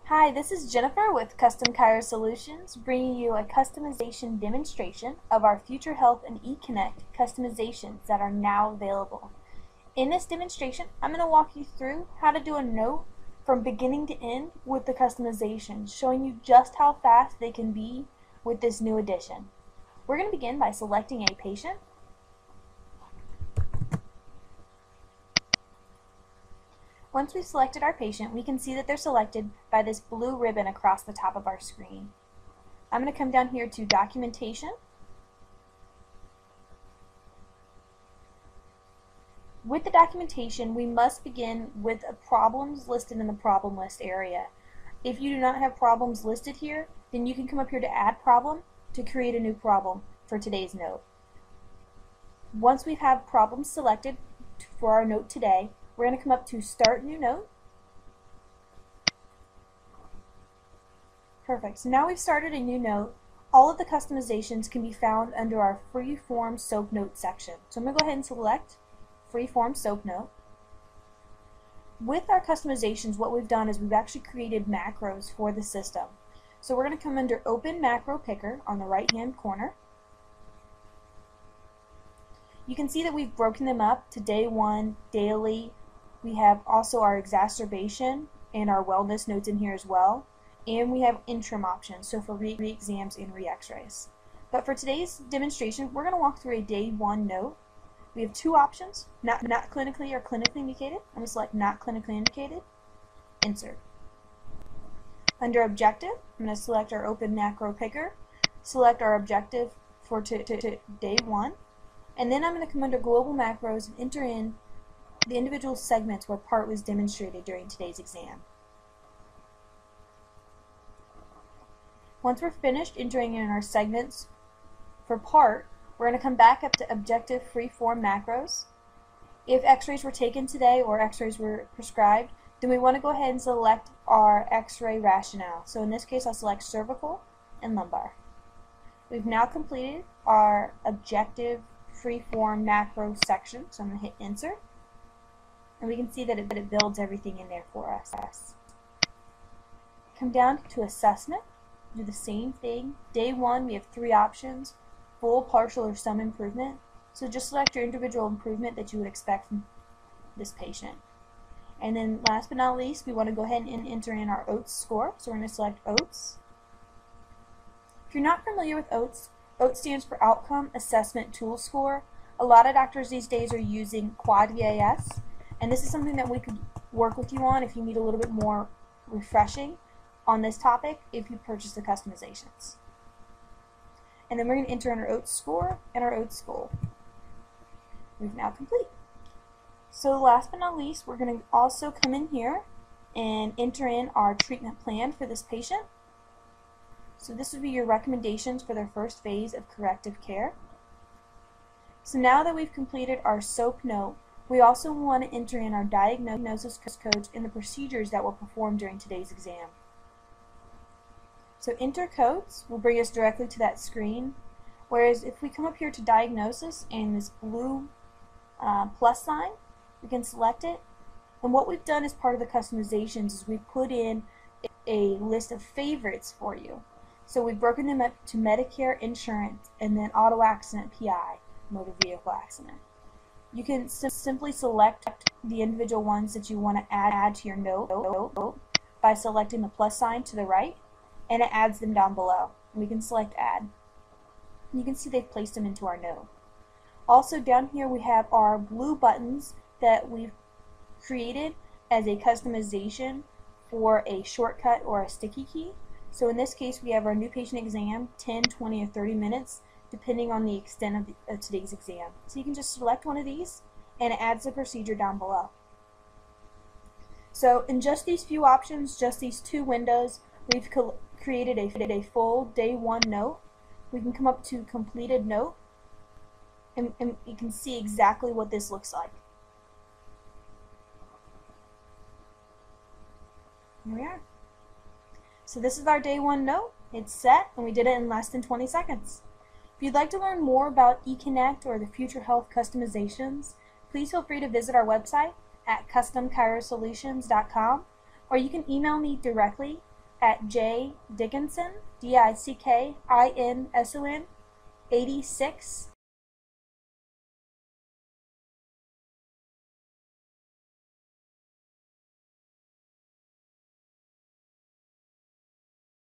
Hi, this is Jennifer with Custom Chiro Solutions, bringing you a customization demonstration of our Future Health and eConnect customizations that are now available. In this demonstration, I'm going to walk you through how to do a note from beginning to end with the customizations, showing you just how fast they can be with this new addition. We're going to begin by selecting a patient. Once we've selected our patient, we can see that they're selected by this blue ribbon across the top of our screen. I'm going to come down here to Documentation. With the documentation, we must begin with problems listed in the problem list area. If you do not have problems listed here, then you can come up here to Add Problem to create a new problem for today's note. Once we have problems selected for our note today, we're going to come up to Start New Note. Perfect. So now we've started a new note. All of the customizations can be found under our Freeform SOAP Note section. So I'm going to go ahead and select Freeform SOAP Note. With our customizations, what we've done is we've actually created macros for the system. So we're going to come under Open Macro Picker on the right-hand corner. You can see that we've broken them up to Day 1, Daily. We have also our exacerbation and our wellness notes in here as well. And we have interim options, so for re-exams and re-x-rays. But for today's demonstration, we're going to walk through a Day 1 note. We have two options, not clinically or clinically indicated. I'm going to select not clinically indicated, insert. Under objective, I'm going to select our Open Macro Picker, select our objective for Day 1, and then I'm going to come under Global Macros and enter in the individual segments where part was demonstrated during today's exam. Once we're finished entering in our segments for part, we're going to come back up to Objective Freeform Macros. If x-rays were taken today or x-rays were prescribed, then we want to go ahead and select our x-ray rationale. So in this case, I'll select cervical and lumbar. We've now completed our Objective Freeform Macro section, so I'm going to hit Insert. And we can see that it builds everything in there for us. Come down to Assessment, do the same thing. Day 1, we have three options: full, partial, or some improvement. So just select your individual improvement that you would expect from this patient. And then last but not least, we want to go ahead and enter in our OATS score. So we're going to select OATS. If you're not familiar with OATS, OATS stands for Outcome Assessment Tool Score. A lot of doctors these days are using Quad EAS. And this is something that we could work with you on if you need a little bit more refreshing on this topic if you purchase the customizations. And then we're going to enter in our OATS score and our OATS goal. We've now complete. So last but not least, we're going to also come in here and enter in our treatment plan for this patient. So this would be your recommendations for their first phase of corrective care. So now that we've completed our SOAP note, we also want to enter in our diagnosis codes and the procedures that were performed during today's exam. So enter codes will bring us directly to that screen, whereas if we come up here to diagnosis and this blue plus sign, we can select it. And what we've done as part of the customizations is we've put in a list of favorites for you. So we've broken them up to Medicare, insurance, and then auto accident, PI, motor vehicle accident. You can simply select the individual ones that you want to add to your note by selecting the plus sign to the right, and it adds them down below. We can select Add. You can see they've placed them into our note. Also down here we have our blue buttons that we've created as a customization for a shortcut or a sticky key. So in this case we have our new patient exam, 10, 20, or 30 minutes, depending on the extent of today's exam. So you can just select one of these and it adds the procedure down below. So in just these few options, just these two windows, we've created a full Day 1 note. We can come up to Completed Note and you can see exactly what this looks like. Here we are. So this is our Day 1 note. It's set and we did it in less than 20 seconds. If you'd like to learn more about eConnect or the Future Health customizations, please feel free to visit our website at customchirosolutions.com, or you can email me directly at J Dickinson, Dickinson 86